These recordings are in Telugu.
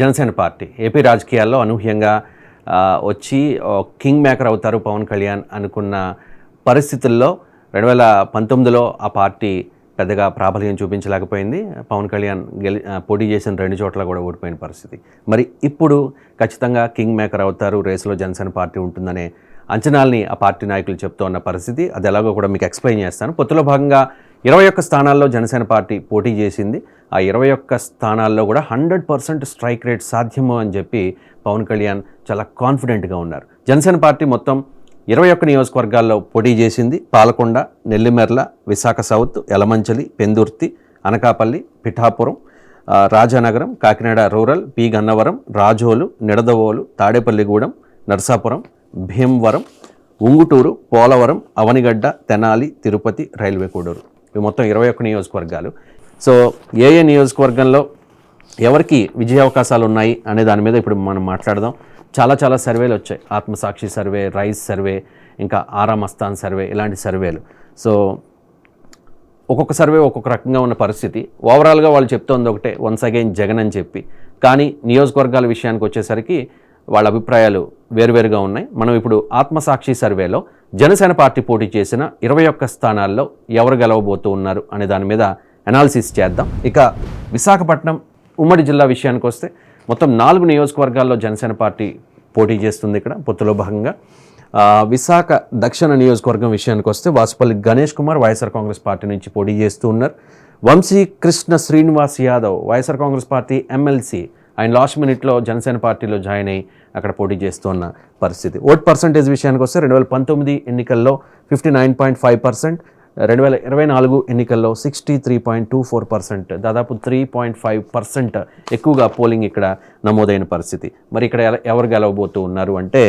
జనసేన పార్టీ ఏపీ రాజకీయాల్లో అనూహ్యంగా వచ్చి కింగ్ మేకర్ అవుతారు పవన్ కళ్యాణ్ అనుకున్న పరిస్థితుల్లో 2019లో ఆ పార్టీ పెద్దగా ప్రాబల్యం చూపించలేకపోయింది. పవన్ కళ్యాణ్ పోటీ చేసిన 2 చోట్ల కూడా ఓడిపోయిన పరిస్థితి. మరి ఇప్పుడు ఖచ్చితంగా కింగ్ మేకర్ అవుతారు, రేసులో జనసేన పార్టీ ఉంటుందనే అంచనాల్ని ఆ పార్టీ నాయకులు చెప్తూ ఉన్న పరిస్థితి. అది ఎలాగో కూడా మీకు ఎక్స్ప్లెయిన్ చేస్తాను. పొత్తులో భాగంగా 21 స్థానాల్లో జనసేన పార్టీ పోటీ చేసింది. ఆ 21 స్థానాల్లో కూడా 100% స్ట్రైక్ రేట్ సాధ్యము అని చెప్పి పవన్ కళ్యాణ్ చాలా కాన్ఫిడెంట్గా ఉన్నారు. జనసేన పార్టీ మొత్తం 21 నియోజకవర్గాల్లో పోటీ చేసింది. Palakonda, Nellimarla, Visakha south, Yelamanchili, Pendurthi, Anakapalli, Pithapuram, Rajanagaram, Kakinada rural, P Gannavaram, Razole, Nidadavole, Tadepalligudem, Narsapuram, Bhimavaram, Unguturu, Polavaram, Avanigadda, Tenali, Tirupati, railway Koduru. ఇవి మొత్తం 21 నియోజకవర్గాలు. సో ఏ నియోజకవర్గంలో ఎవరికి విజయ అవకాశాలు ఉన్నాయి అనే దాని మీద ఇప్పుడు మనం మాట్లాడదాం. చాలా సర్వేలు వచ్చాయి. ఆత్మసాక్షి సర్వే, రైస్ సర్వే, ఇంకా ఆరామస్థాన్ సర్వే, ఇలాంటి సర్వేలు. సో ఒక్కొక్క సర్వే ఒక్కొక్క రకంగా ఉన్న పరిస్థితి. ఓవరాల్గా వాళ్ళు చెప్తోంది ఒకటే, వన్స్ అగైన్ జగన్ అని చెప్పి. కానీ నియోజకవర్గాల విషయానికి వచ్చేసరికి వాళ్ళ అభిప్రాయాలు వేరువేరుగా ఉన్నాయి. మనం ఇప్పుడు ఆత్మసాక్షి సర్వేలో జనసేన పార్టీ పోటీ చేసిన 21 స్థానాల్లో ఎవరు గెలవబోతూ ఉన్నారు అనే దాని మీద అనాలిసిస్ చేద్దాం. ఇక విశాఖపట్నం ఉమ్మడి జిల్లా విషయానికి వస్తే మొత్తం 4 నియోజకవర్గాల్లో జనసేన పార్టీ పోటీ చేస్తుంది. ఇక్కడ పొత్తులో భాగంగా విశాఖ దక్షిణ నియోజకవర్గం విషయానికి వస్తే వాసుపల్లి గణేష్ కుమార్ వైఎస్ఆర్ కాంగ్రెస్ పార్టీ నుంచి పోటీ చేస్తూ ఉన్నారు. వంశీకృష్ణ శ్రీనివాస్ యాదవ్ వైఎస్ఆర్ కాంగ్రెస్ పార్టీ ఎమ్మెల్సీ, ఆయన లాస్ట్ మినిట్లో జనసేన పార్టీలో జాయిన్ అయ్యి అక్కడ పోటీ చేస్తున్న పరిస్థితి. ఓట్ పర్సంటేజ్ విషయానికి వస్తే 2019 ఎన్నికల్లో 59.5%, 2024 ఎన్నికల్లో 63.24%, దాదాపు 3.5% ఎక్కువగా పోలింగ్ ఇక్కడ నమోదైన పరిస్థితి. మరి ఇక్కడ ఎవరు గెలవబోతూ ఉన్నారు అంటే,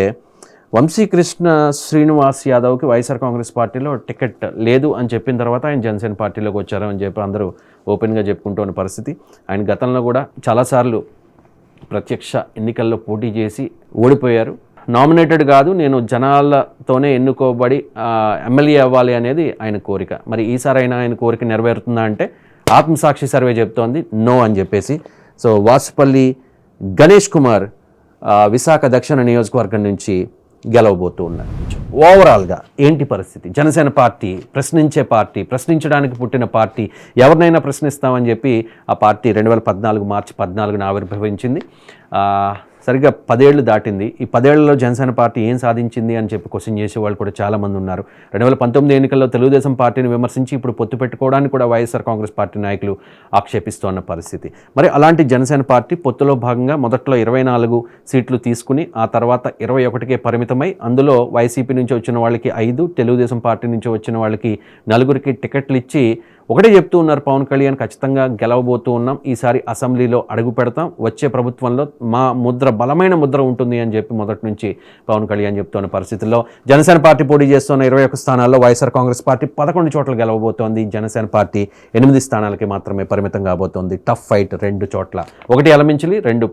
వంశీకృష్ణ శ్రీనివాస్ యాదవ్కి వైఎస్ఆర్ కాంగ్రెస్ పార్టీలో టికెట్ లేదు అని చెప్పిన తర్వాత ఆయన జనసేన పార్టీలోకి వచ్చారు అని చెప్పి అందరూ ఓపెన్గా చెప్పుకుంటూ ఉన్న పరిస్థితి. ఆయన గతంలో కూడా చాలాసార్లు ప్రత్యక్ష ఎన్నికల్లో పోటీ చేసి ఓడిపోయారు. నామినేటెడ్ కాదు, నేను జనాలతోనే ఎన్నుకోబడి ఎమ్మెల్యే అవ్వాలి అనేది ఆయన కోరిక. మరి ఈసారి అయినా ఆయన కోరిక నెరవేరుతుందా అంటే ఆత్మసాక్షి సర్వే చెప్తోంది నో అని చెప్పేసి. సో వాసుపల్లి గణేష్ కుమార్ విశాఖ దక్షిణ నియోజకవర్గం నుంచి గెలవబోతూ ఉన్నారు. ఓవరాల్గా ఏంటి పరిస్థితి? జనసేన పార్టీ ప్రశ్నించే పార్టీ, ప్రశ్నించడానికి పుట్టిన పార్టీ, ఎవరినైనా ప్రశ్నిస్తామని చెప్పి ఆ పార్టీ 2014 మార్చి 14న ఆవిర్భవించింది. సరిగ్గా 10 ఏళ్ళు దాటింది. ఈ 10 ఏళ్లలో జనసేన పార్టీ ఏం సాధించింది అని చెప్పి క్వశ్చన్ చేసేవాళ్ళు కూడా చాలామంది ఉన్నారు. 2019 ఎన్నికల్లో తెలుగుదేశం పార్టీని విమర్శించి ఇప్పుడు పొత్తు పెట్టుకోవడానికి కూడా వైఎస్ఆర్ కాంగ్రెస్ పార్టీ నాయకులు ఆక్షేపిస్తున్న పరిస్థితి. మరి అలాంటి జనసేన పార్టీ పొత్తులో భాగంగా మొదట్లో 24 సీట్లు తీసుకుని ఆ తర్వాత 21కే పరిమితమై, అందులో వైసీపీ నుంచి వచ్చిన వాళ్ళకి 5, తెలుగుదేశం పార్టీ నుంచి వచ్చిన వాళ్ళకి 4కి టికెట్లు ఇచ్చి ఒకటే చెప్తూ ఉన్నారు పవన్ కళ్యాణ్, ఖచ్చితంగా గెలవబోతూ ఉన్నాం, ఈసారి అసెంబ్లీలో అడుగు పెడతాం, వచ్చే ప్రభుత్వంలో మా ముద్ర బలమైన ముద్ర ఉంటుంది అని చెప్పి మొదటి నుంచి పవన్ కళ్యాణ్ చెప్తున్న పరిస్థితుల్లో జనసేన పార్టీ పోటీ చేస్తున్న 21 స్థానాల్లో వైఎస్ఆర్ కాంగ్రెస్ పార్టీ 11 చోట్ల గెలవబోతోంది. జనసేన పార్టీ 8 స్థానాలకి మాత్రమే పరిమితం కాబోతోంది. టఫ్ ఫైట్ 2 చోట్ల, 1 యలమంచిలి, 2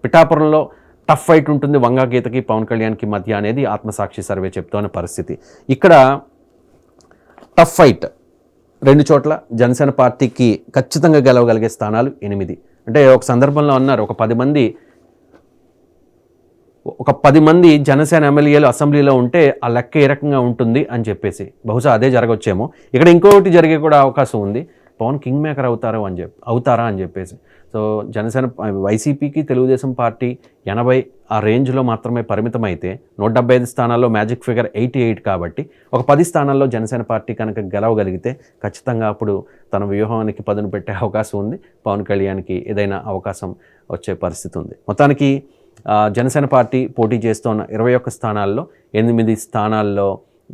పిఠాపురంలో టఫ్ ఫైట్ ఉంటుంది వంగా గీతకి పవన్ కళ్యాణ్కి మధ్య అనేది ఆత్మసాక్షి సర్వే చెప్తున్న పరిస్థితి. ఇక్కడ టఫ్ ఫైట్ 2 చోట్ల జనసేన పార్టీకి ఖచ్చితంగా గెలవగలిగే స్థానాలు 8. అంటే ఒక సందర్భంలో అన్నారు, ఒక 10 మంది జనసేన ఎమ్మెల్యేలు అసెంబ్లీలో ఉంటే ఆ లెక్క ఏ రకంగా ఉంటుంది అని చెప్పేసి. బహుశా అదే జరగవచ్చేమో. ఇక్కడ ఇంకొకటి జరిగే కూడా అవకాశం ఉంది, పవన్ కింగ్ మేకర్ అవుతారా అని చెప్పేసి. సో జనసేన వైసీపీకి తెలుగుదేశం పార్టీ 80 ఆ రేంజ్లో మాత్రమే పరిమితం అయితే 175 స్థానాల్లో మ్యాజిక్ ఫిగర్ 88 కాబట్టి ఒక 10 స్థానాల్లో జనసేన పార్టీ కనుక గెలవగలిగితే ఖచ్చితంగా అప్పుడు తన వ్యూహానికి పదును పెట్టే అవకాశం ఉంది. పవన్ కళ్యాణ్కి ఏదైనా అవకాశం వచ్చే పరిస్థితి ఉంది. మొత్తానికి జనసేన పార్టీ పోటీ చేస్తున్న 21 స్థానాల్లో 8 స్థానాల్లో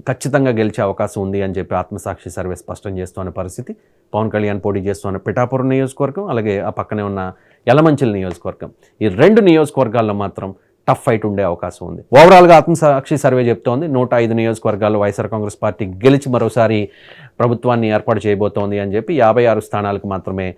ఖచ్చితంగా గెలిచే అవకాశం ఉంది అని చెప్పి ఆత్మసాక్షి సర్వే స్పష్టం చేస్తున్న పరిస్థితి. పవన్ కళ్యాణ్ పోటీ చేస్తున్న పిఠాపురం నియోజకవర్గం, అలాగే ఆ పక్కనే ఉన్న యలమంచిలి నియోజకవర్గం, ఈ 2 నియోజకవర్గాల్లో మాత్రం టఫ్ ఫైట్ ఉండే అవకాశం ఉంది. ఓవరాల్గా ఆత్మసాక్షి సర్వే చెప్తోంది 105 నియోజకవర్గాల్లో వైఎస్ఆర్ కాంగ్రెస్ పార్టీ గెలిచి మరోసారి ప్రభుత్వాన్ని ఏర్పాటు చేయబోతోంది అని చెప్పి 56 స్థానాలకు మాత్రమే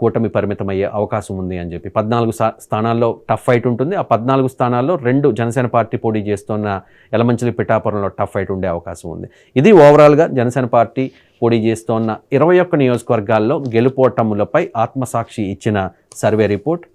కూటమి పరిమితమయ్యే అవకాశం ఉంది అని చెప్పి. 14 స్థానాల్లో టఫ్ ఫైట్ ఉంటుంది. ఆ 14 స్థానాల్లో 2 జనసేన పార్టీ పోటీ చేస్తున్న యలమంచిలి, పిఠాపురంలో టఫ్ ఫైట్ ఉండే అవకాశం ఉంది. ఇది ఓవరాల్గా జనసేన పార్టీ పోటీ చేస్తున్న 21 నియోజకవర్గాల్లో గెలుపోటములపై ఆత్మసాక్షి ఇచ్చిన సర్వే రిపోర్ట్.